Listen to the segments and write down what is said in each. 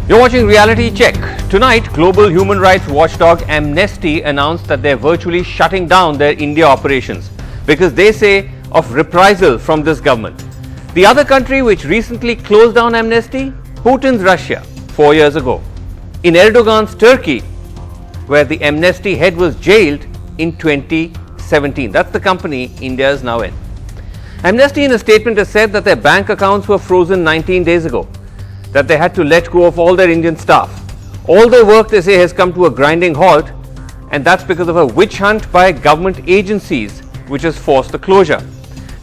You're watching Reality Check. Tonight, global human rights watchdog Amnesty announced that they're virtually shutting down their India operations because they say of reprisal from this government. The other country which recently closed down Amnesty, Putin's Russia, 4 years ago. In Erdogan's Turkey, where the Amnesty head was jailed in 2017. That's the company India is now in. Amnesty in a statement has said that their bank accounts were frozen 19 days ago, that they had to let go of all their Indian staff. All their work, they say, has come to a grinding halt, and that's because of a witch hunt by government agencies which has forced the closure.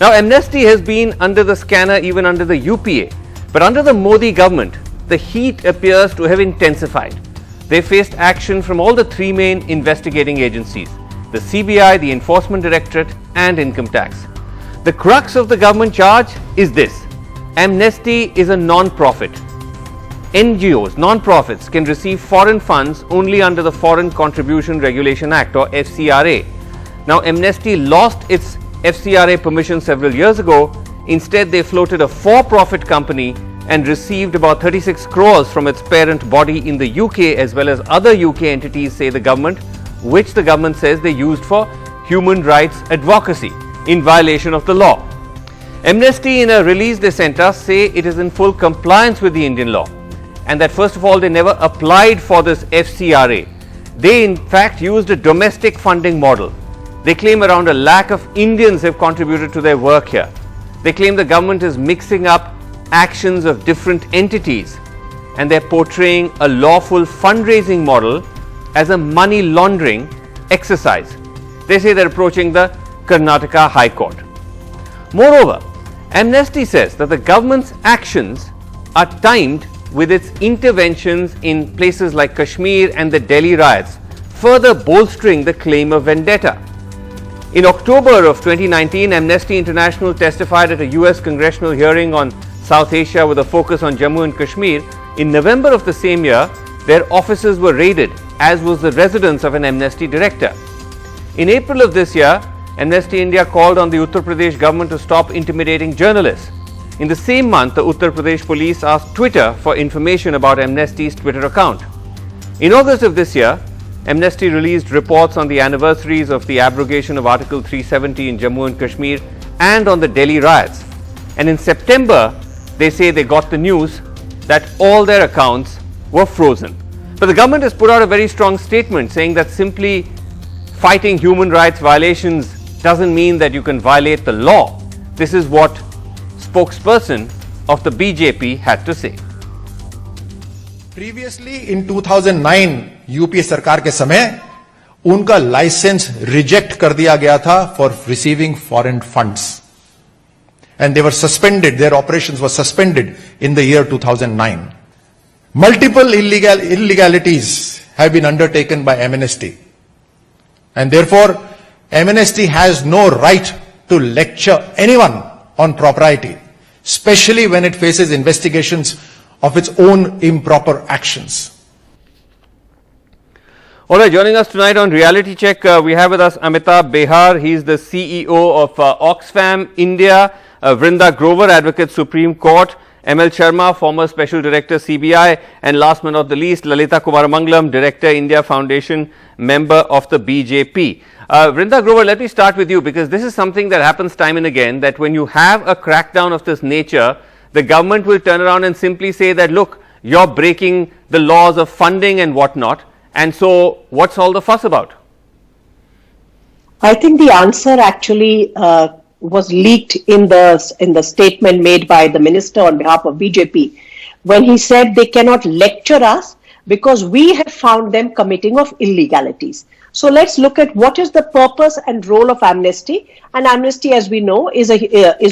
Now, Amnesty has been under the scanner even under the UPA, but under the Modi government, the heat appears to have intensified. They faced action from all the three main investigating agencies, the CBI, the Enforcement Directorate and Income Tax. The crux of the government charge is this: Amnesty is a non-profit. NGOs, non-profits, can receive foreign funds only under the Foreign Contribution Regulation Act, or FCRA. Now, Amnesty lost its FCRA permission several years ago. Instead, they floated a for-profit company and received about 36 crores from its parent body in the UK, as well as other UK entities, say the government, which the government says they used for human rights advocacy in violation of the law. Amnesty, in a release they sent us, say it is in full compliance with the Indian law, and that first of all they never applied for this FCRA. They in fact used a domestic funding model. They claim around 1 lakh of Indians have contributed to their work here. They claim the government is mixing up actions of different entities, and they're portraying a lawful fundraising model as a money laundering exercise. They say they're approaching the Karnataka High Court. Moreover, Amnesty says that the government's actions are timed with its interventions in places like Kashmir and the Delhi riots, further bolstering the claim of vendetta. In October of 2019, Amnesty International testified at a US congressional hearing on South Asia with a focus on Jammu and Kashmir. In November of the same year, their offices were raided, as was the residence of an Amnesty director. In April of this year, Amnesty India called on the Uttar Pradesh government to stop intimidating journalists. In the same month, the Uttar Pradesh police asked Twitter for information about Amnesty's Twitter account. In August of this year, Amnesty released reports on the anniversaries of the abrogation of Article 370 in Jammu and Kashmir and on the Delhi riots. And in September, they say they got the news that all their accounts were frozen. But the government has put out a very strong statement saying that simply fighting human rights violations doesn't mean that you can violate the law. This is what spokesperson of the BJP had to say. Previously in 2009 UPA सरकार के समय उनका licence reject कर दिया गया था for receiving foreign funds and they were suspended, their operations were suspended in the year 2009. Multiple illegalities have been undertaken by Amnesty, and therefore Amnesty has no right to lecture anyone on propriety, especially when it faces investigations of its own improper actions. All right, joining us tonight on Reality Check, we have with us Amitabh Behar. He's the CEO of Oxfam India, Vrinda Grover, Advocate Supreme Court, ML Sharma, former Special Director CBI, and last but not the least, Lalita Kumaramanglam, Director India Foundation, member of the BJP. Vrinda Grover, let me start with you, because this is something that happens time and again, that when you have a crackdown of this nature, the government will turn around and simply say that, look, you're breaking the laws of funding and whatnot. And so, what's all the fuss about? I think the answer actually was leaked in the statement made by the minister on behalf of BJP, when he said they cannot lecture us because we have found them committing of illegalities. So let's look at what is the purpose and role of Amnesty. And Amnesty, as we know, is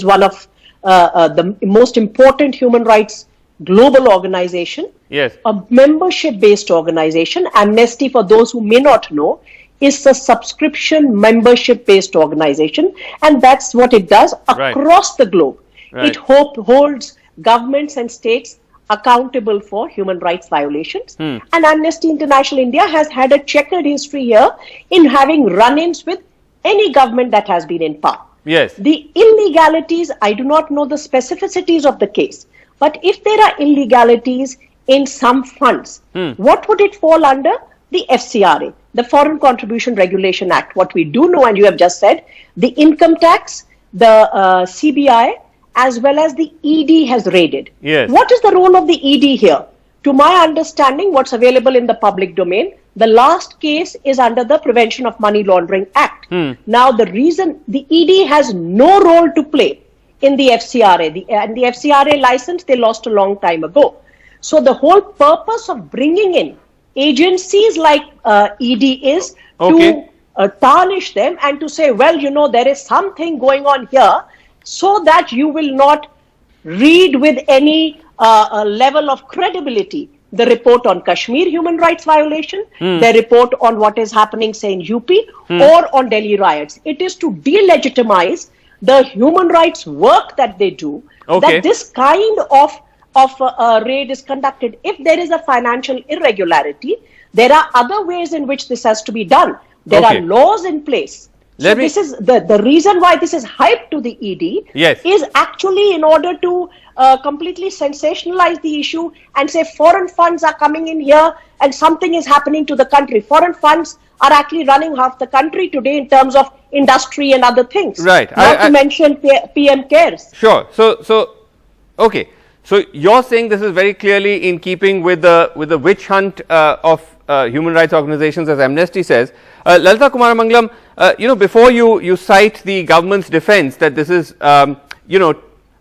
one of the most important human rights global organization. Yes. A membership-based organization. Amnesty, for those who may not know, is a subscription membership-based organization, and that's what it does across the globe. Right. It holds governments and states accountable for human rights violations. And Amnesty International India has had a checkered history here in having run-ins with any government that has been in power. Yes. The illegalities, I do not know the specificities of the case, but if there are illegalities in some funds, what would it fall under? The FCRA, the Foreign Contribution Regulation Act. What we do know, and you have just said, the income tax, the CBI, as well as the ED has raided. Yes. What is the role of the ED here? To my understanding, what's available in the public domain, the last case is under the Prevention of Money Laundering Act. Now, the reason the ED has no role to play in the FCRA, and the FCRA license they lost a long time ago. So the whole purpose of bringing in agencies like ED is to tarnish them and to say, well, you know, there is something going on here, so that you will not read with any level of credibility the report on Kashmir human rights violation, the report on what is happening, say, in UP, or on Delhi riots. It is to delegitimize the human rights work that they do, that this kind of raid is conducted. If there is a financial irregularity, there are other ways in which this has to be done. There are laws in place. So this is the reason why this is hyped to the ED is actually in order to completely sensationalize the issue and say foreign funds are coming in here and something is happening to the country. Foreign funds are actually running half the country today in terms of industry and other things. Right. Not to mention PM Cares. Sure. So you're saying this is very clearly in keeping with the witch hunt of human rights organizations, as Amnesty says. Lalita Kumaramangalam, before you cite the government's defense that this is,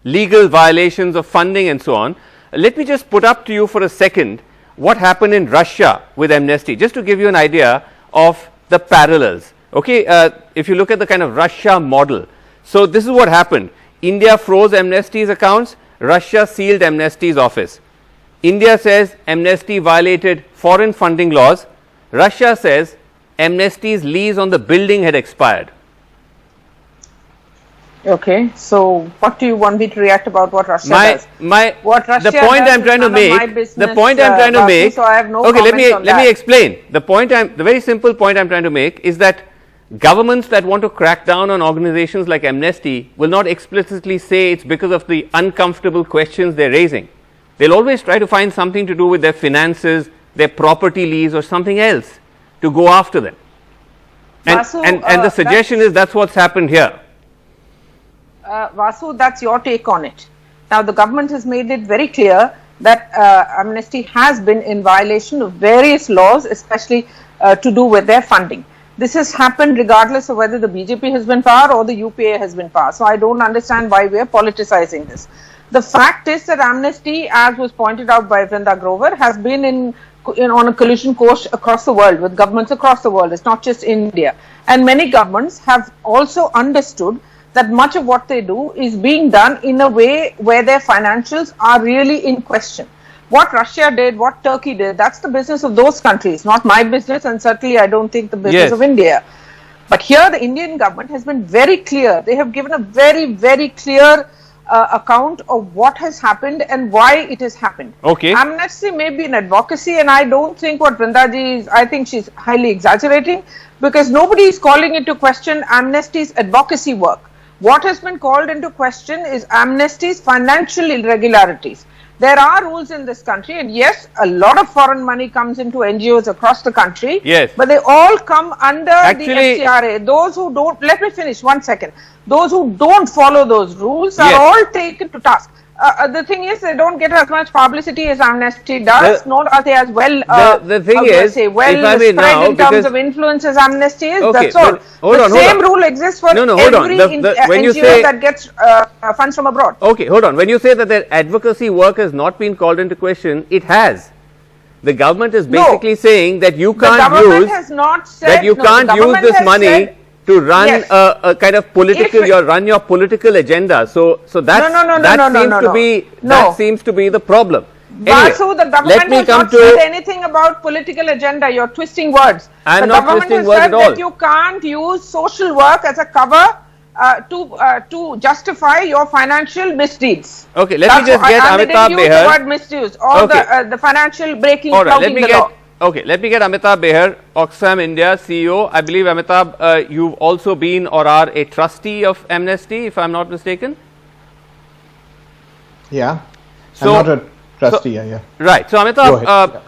legal violations of funding and so on, let me just put up to you for a second what happened in Russia with Amnesty, just to give you an idea of the parallels. If you look at the kind of Russia model, so this is what happened. India froze Amnesty's accounts, Russia sealed Amnesty's office. India says Amnesty violated foreign funding laws. Russia says Amnesty's lease on the building had expired. Okay, so what do you want me to react about what Russia does? What Russia the point I'm trying to make. The point I'm trying to make. So I have no let me explain. The very simple point I'm trying to make is that governments that want to crack down on organizations like Amnesty will not explicitly say it's because of the uncomfortable questions they're raising. They'll always try to find something to do with their finances, their property lease, or something else to go after them. And, Vasu, and the suggestion is that's what's happened here. Vasu, that's your take on it. Now, the government has made it very clear that Amnesty has been in violation of various laws, especially to do with their funding. This has happened regardless of whether the BJP has been power or the UPA has been power. So I don't understand why we are politicizing this. The fact is that Amnesty, as was pointed out by Vrinda Grover, has been on a collision course across the world with governments across the world. It's not just India. And many governments have also understood that much of what they do is being done in a way where their financials are really in question. What Russia did, what Turkey did, that's the business of those countries, not my business, and certainly I don't think the business of India. But here the Indian government has been very clear. They have given a very, very clear account of what has happened and why it has happened. Amnesty may be an advocacy, and I don't think what Vrindaji is, I think she's highly exaggerating, because nobody is calling into question Amnesty's advocacy work. What has been called into question is Amnesty's financial irregularities. There are rules in this country, and yes, a lot of foreign money comes into NGOs across the country, but they all come under the FCRA. Those who don't, let me finish 1 second. Those who don't follow those rules are all taken to task. The thing is, they don't get as much publicity as Amnesty does, nor are they as well, the thing is, spread in terms of influence as Amnesty is. That's all. The same rule exists for every NGO that gets funds from abroad. Hold on. When you say that their advocacy work has not been called into question, it has. The government is basically saying that you can't use this money to run a kind of political, run your political agenda. So that seems to be the problem. Anyway, Vasu, the government has not said anything about political agenda. You're twisting words. I'm not twisting words at all. The government has said that you can't use social work as a cover to justify your financial misdeeds. Let me just get Amitabh Beher. The word misuse or the financial breaking, flouting the law. Let me get Amitabh Beher, Oxfam India CEO. I believe, Amitabh, you've also been or are a trustee of Amnesty, if I'm not mistaken. Yeah. So, I'm not a trustee. Yeah. Right. So, Go Amitabh, ahead.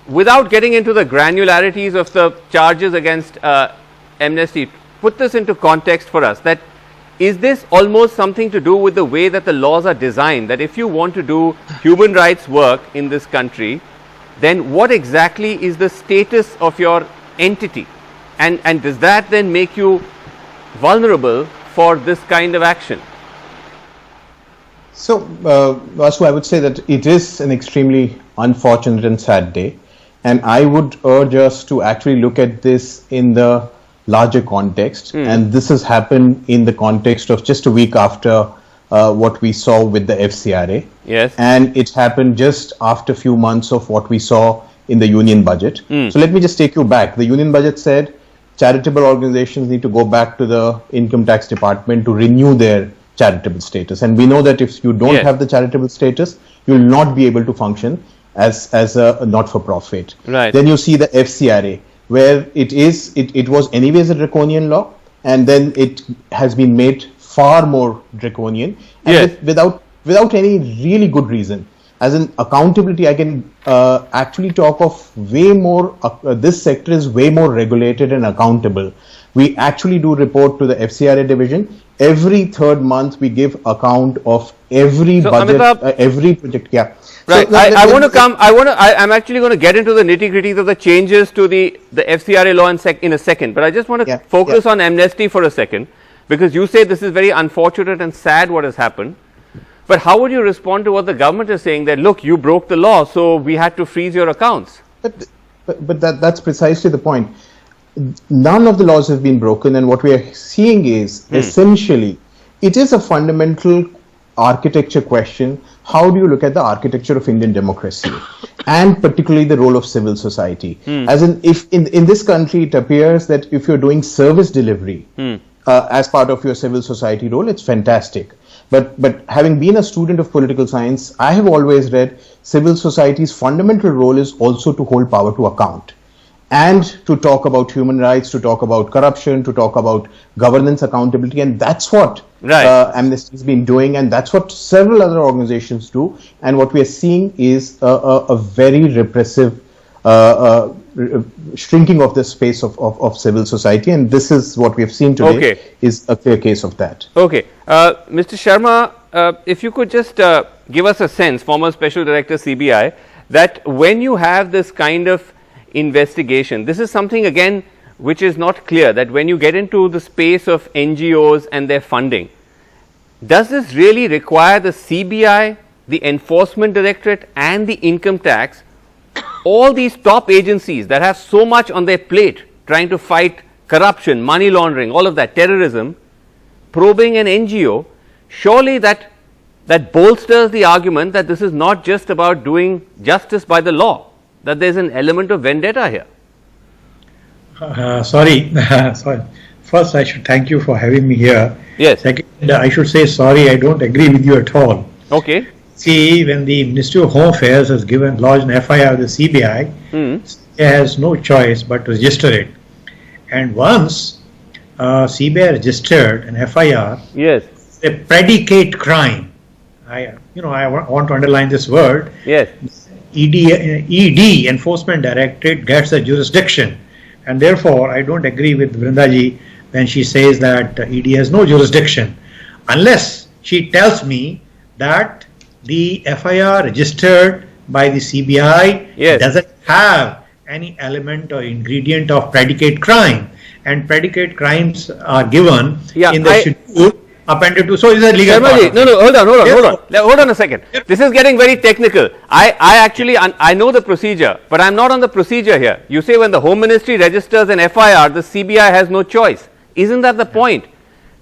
without getting into the granularities of the charges against Amnesty, put this into context for us. That is this almost something to do with the way that the laws are designed? That if you want to do human rights work in this country, then what exactly is the status of your entity? And does that then make you vulnerable for this kind of action? So, Vasu, I would say that it is an extremely unfortunate and sad day. And I would urge us to actually look at this in the larger context. And this has happened in the context of just a week after what we saw with the FCRA. Yes. And it happened just after a few months of what we saw in the union budget. So let me just take you back. The union budget said charitable organizations need to go back to the income tax department to renew their charitable status. And we know that if you don't have the charitable status, you will not be able to function as a not-for-profit. Right. Then you see the FCRA, where it was anyways a draconian law, and then it has been made far more draconian, and without any really good reason. As in accountability, I can actually talk of way more, this sector is way more regulated and accountable. We actually do report to the FCRA division. Every third month, we give account of every budget, Amitabh, every project. Yeah. Right. So, I'm actually going to get into the nitty-gritties of the changes to the FCRA law in a second. But I just want to focus on Amnesty for a second, because you say this is very unfortunate and sad what has happened. But how would you respond to what the government is saying, that look, you broke the law, so we had to freeze your accounts? But that's precisely the point. None of the laws have been broken, and what we are seeing is essentially it is a fundamental architecture question. How do you look at the architecture of Indian democracy, and particularly the role of civil society? As in, if in this country it appears that if you're doing service delivery as part of your civil society role, it's fantastic. But having been a student of political science, I have always read civil society's fundamental role is also to hold power to account, and to talk about human rights, to talk about corruption, to talk about governance accountability. And that's what Amnesty has been doing, and that's what several other organizations do. And what we are seeing is a very repressive shrinking of the space of civil society, and this is what we have seen today is a clear case of that. Okay. Mr. Sharma, if you could just give us a sense, former Special Director CBI, that when you have this kind of investigation, this is something again which is not clear, that when you get into the space of NGOs and their funding, does this really require the CBI, the Enforcement Directorate and the Income Tax, all these top agencies that have so much on their plate trying to fight corruption, money laundering, all of that, terrorism, probing an NGO? Surely that bolsters the argument that this is not just about doing justice by the law, that there's an element of vendetta here. Sorry. First, I should thank you for having me here. Yes. Second, I should say sorry, I don't agree with you at all. Okay. See, when the Ministry of Home Affairs has lodged an FIR with the CBI, it has no choice but to register it. And once CBI registered an FIR, a predicate crime. I want to underline this word. Yes. ED, Enforcement Directorate, gets the jurisdiction, and therefore I don't agree with Vrindaji when she says that ED has no jurisdiction, unless she tells me that the FIR registered by the CBI doesn't have any element or ingredient of predicate crime, and predicate crimes are given in the schedule appended to. So is a legal part. No, hold on a second. This is getting very technical. I know the procedure, but I'm not on the procedure here. You say when the Home Ministry registers an FIR, the CBI has no choice. Isn't that the point?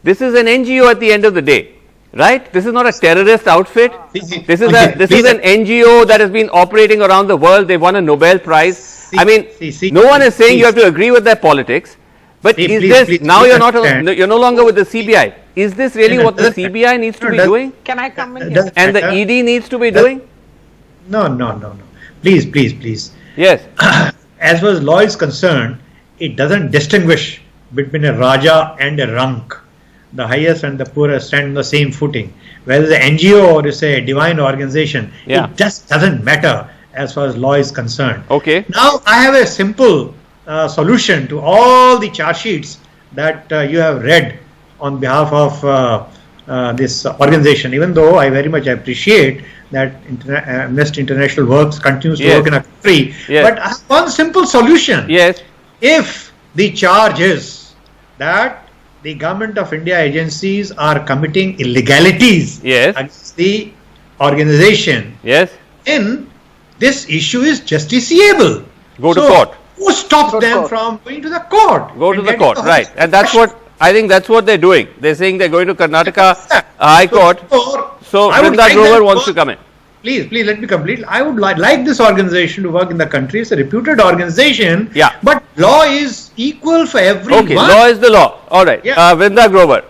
This is an NGO at the end of the day, right? This is not a terrorist outfit. This is an NGO that has been operating around the world. They won a Nobel Prize. No one is saying you have to agree with their politics. But now you're no longer with the CBI. Is this really what the CBI needs to be doing? Can I come in here? And the ED needs to be doing? No. Please. Yes. As far as law is concerned, it doesn't distinguish between a Raja and a Rank. the highest and the poorest stand on the same footing. Whether it's an NGO or it's a divine organization, it just doesn't matter as far as law is concerned. Okay. Now, I have a simple solution to all the charge sheets that you have read on behalf of this organization, even though I very much appreciate that Amnesty International continues to work in a country. But I have one simple solution. Yes. If the charge is that the government of India agencies are committing illegalities against the organization, then this issue is justiciable. Go to court. Who stops them from going to the court? Go to the court, right. And that's what, I think that's what they're doing. They're saying they're going to Karnataka High Court. So, Vrinda Grover wants to come in. Please let me complete. I would like this organization to work in the country. It's a reputed organization. But law is equal for everyone. Okay, law is the law. All right. Vrinda Grover.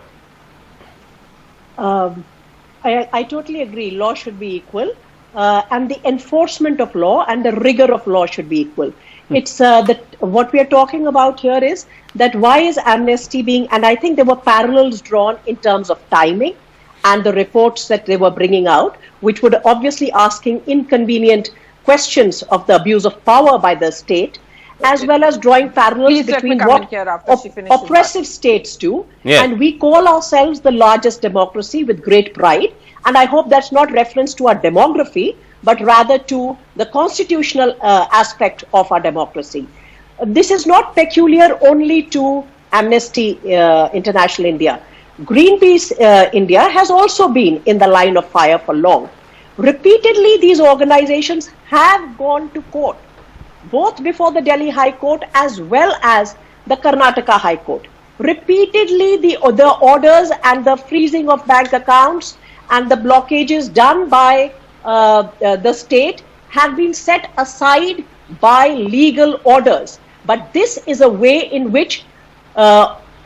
I totally agree. Law should be equal. And the enforcement of law and the rigor of law should be equal. It's that what we are talking about here is that why is Amnesty being, and I think there were parallels drawn in terms of timing and the reports that they were bringing out, which would obviously asking inconvenient questions of the abuse of power by the state, as well as drawing parallels between what oppressive states do. And we call ourselves the largest democracy with great pride. And I hope that's not reference to our demography, but rather to the constitutional aspect of our democracy. This is not peculiar only to Amnesty International India. Greenpeace India has also been in the line of fire for long. Repeatedly, these organizations have gone to court, both before the Delhi High Court as well as the Karnataka High Court. Repeatedly, the orders and the freezing of bank accounts and the blockages done by the state have been set aside by legal orders. But this is a way in which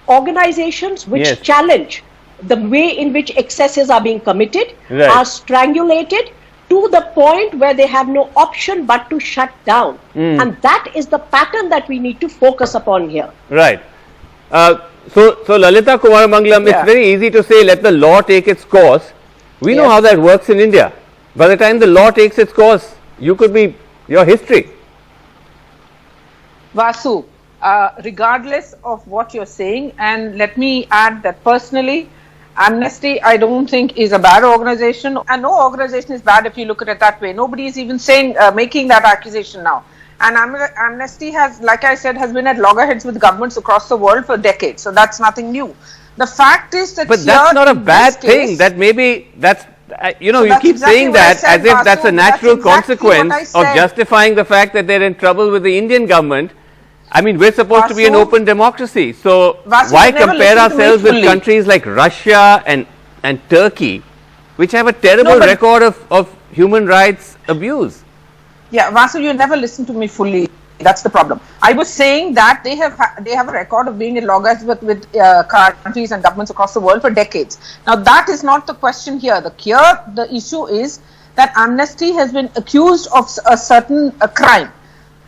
organizations which challenge the way in which excesses are being committed are strangulated to the point where they have no option but to shut down. And that is the pattern that we need to focus upon here. Right. So Lalita Kumarmangalam, it's very easy to say let the law take its course. We know how that works in India. By the time the law takes its course, you could be your history. Vasu, regardless of what you're saying, and let me add that personally, Amnesty, I don't think is a bad organization, and no organization is bad if you look at it that way. Nobody is even saying, making that accusation now. And Amnesty has, like I said, has been at loggerheads with governments across the world for decades, so that's nothing new. The fact is that, but that's not a bad thing. That maybe that's you know, you keep saying that as if that's a natural consequence of justifying the fact that they're in trouble with the Indian government. I mean, we're supposed to be an open democracy. So why compare ourselves with countries like Russia and Turkey, which have a terrible record of human rights abuse? Yeah, Vasu, you never listen to me fully. That's the problem. I was saying that they have a record of being in loggerheads with countries and governments across the world for decades. Now, that is not the question here. The issue is that Amnesty has been accused of a certain crime,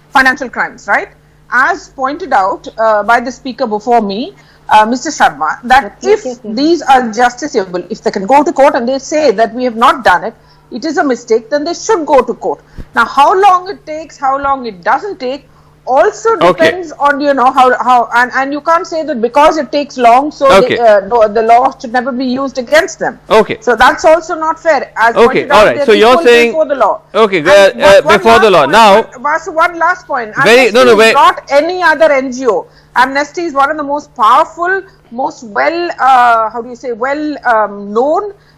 financial crimes, right? As pointed out by the speaker before me, Mr. Sharma, that if these are justiciable, if they can go to court and they say that we have not done it, it is a mistake, then they should go to court. Now, how long it takes, how long it doesn't take, also depends on, you know, how and you can't say that because it takes long, so the law should never be used against them. So that's also not fair. As pointed out, so you're saying before the law. Before the law. Now, one last point. Amnesty is not any other NGO. Amnesty is one of the most powerful, most known,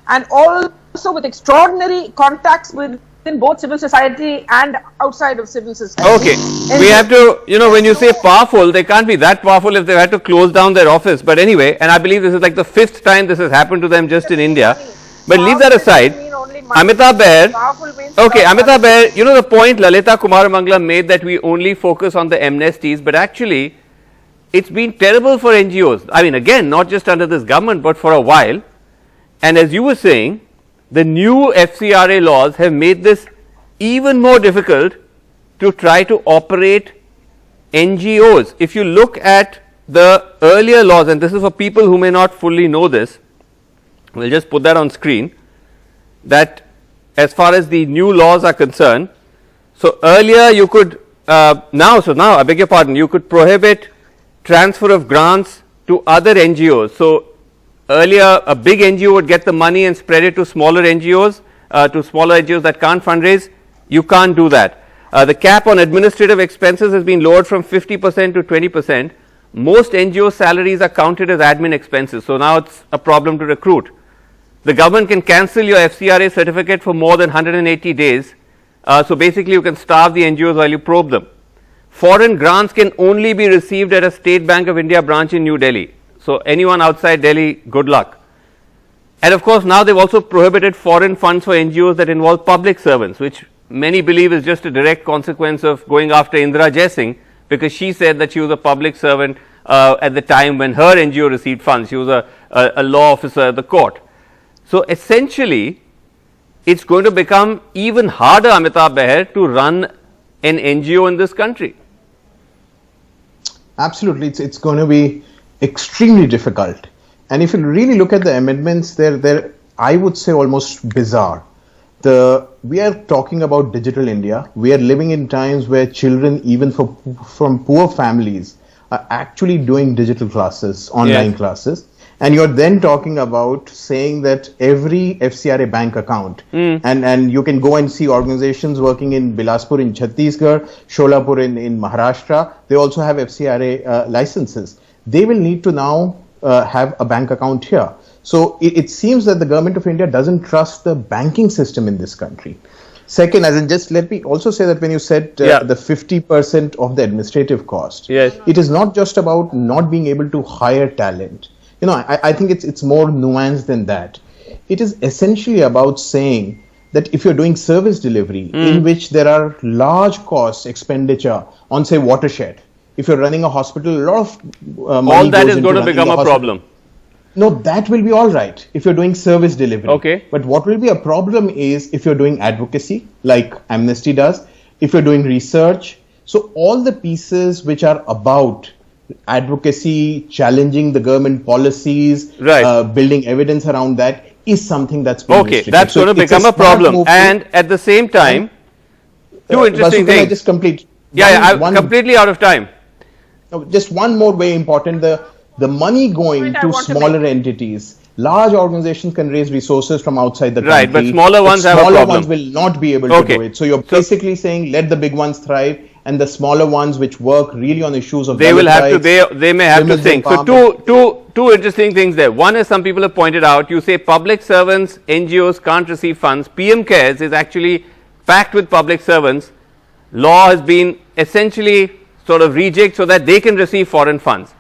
and also with extraordinary contacts within both civil society and outside of civil society. We have to, you know, when you say powerful, they can't be that powerful if they had to close down their office. But anyway, and I believe this is like the 5th time this has happened to them just in India. But leave that aside. Amitabh Baer, Amitabh Baer, you know the point Lalita Kumarmangalam made that we only focus on the amnesties, but actually it's been terrible for NGOs. I mean, again, not just under this government, but for a while. And as you were saying, the new FCRA laws have made this even more difficult to try to operate NGOs. If you look at the earlier laws, and this is for people who may not fully know this, we'll just put that on screen, that as far as the new laws are concerned, so earlier you could, now I beg your pardon, you could prohibit transfer of grants to other NGOs. So earlier a big NGO would get the money and spread it to smaller NGOs, that can't fundraise. You can't do that. The cap on administrative expenses has been lowered from 50% to 20%. Most NGO salaries are counted as admin expenses, so now it's a problem to recruit. The government can cancel your FCRA certificate for more than 180 days. So basically you can starve the NGOs while you probe them. Foreign grants can only be received at a State Bank of India branch in New Delhi. So anyone outside Delhi, good luck. And of course now they've also prohibited foreign funds for NGOs that involve public servants, which many believe is just a direct consequence of going after Indira Jaising, because she said that she was a public servant at the time when her NGO received funds. She was a law officer at the court. So essentially, it's going to become even harder, Amitabh Beher, to run an NGO in this country. Absolutely, it's going to be extremely difficult. And if you really look at the amendments, they're I would say almost bizarre. We are talking about digital India. We are living in times where children, even from poor families, are actually doing digital classes, online classes. And you're then talking about saying that every FCRA bank account, and you can go and see organizations working in Bilaspur in Chhattisgarh, Sholapur in Maharashtra, they also have FCRA licenses. They will need to now have a bank account here. So it seems that the government of India doesn't trust the banking system in this country. Second, let me also say that when you said the 50% of the administrative cost, it is not just about not being able to hire talent. You know, I think it's more nuanced than that. It is essentially about saying that if you're doing service delivery in which there are large costs, expenditure on, say, watershed, if you're running a hospital, a lot of money all that goes is going to become a problem. No, that will be all right if you're doing service delivery. Okay. But what will be a problem is if you're doing advocacy, like Amnesty does, if you're doing research. So all the pieces which are about advocacy, challenging the government policies, building evidence around that is something that's being restricted. That's going to become a problem. And at the same time, two interesting things. Can I just complete? I'm completely out of time. Just one more way important, the money going to smaller entities. Large organizations can raise resources from outside the country. Right, but smaller ones have a problem. Smaller ones will not be able to do it. So you're basically saying let the big ones thrive, and the smaller ones which work really on issues of they may have to think. So two interesting things there. One is, some people have pointed out, you say public servants, NGOs can't receive funds. PM Cares is actually packed with public servants. Law has been essentially sort of rejigged so that they can receive foreign funds.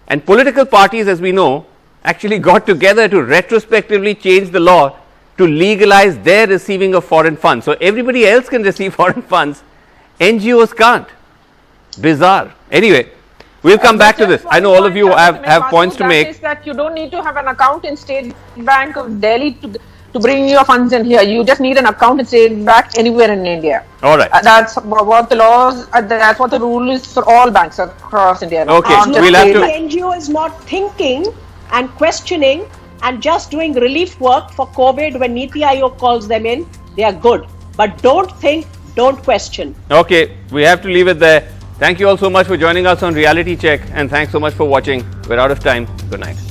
And political parties, as we know, actually got together to retrospectively change the law to legalize their receiving of foreign funds. So everybody else can receive foreign funds, NGOs can't. Bizarre. Anyway, we'll come back to this. I know all of you have points to make. Is that you don't need to have an account in State Bank of Delhi to bring your funds in here. You just need an account in State Bank anywhere in India. All right. That's what the laws, that's what the rule is for all banks across India. Okay, we'll have to. The NGO is not thinking and questioning and just doing relief work for COVID when Niti Aayog calls them in. They are good. But don't think, don't question. Okay, we have to leave it there. Thank you all so much for joining us on Reality Check, and thanks so much for watching. We're out of time. Good night.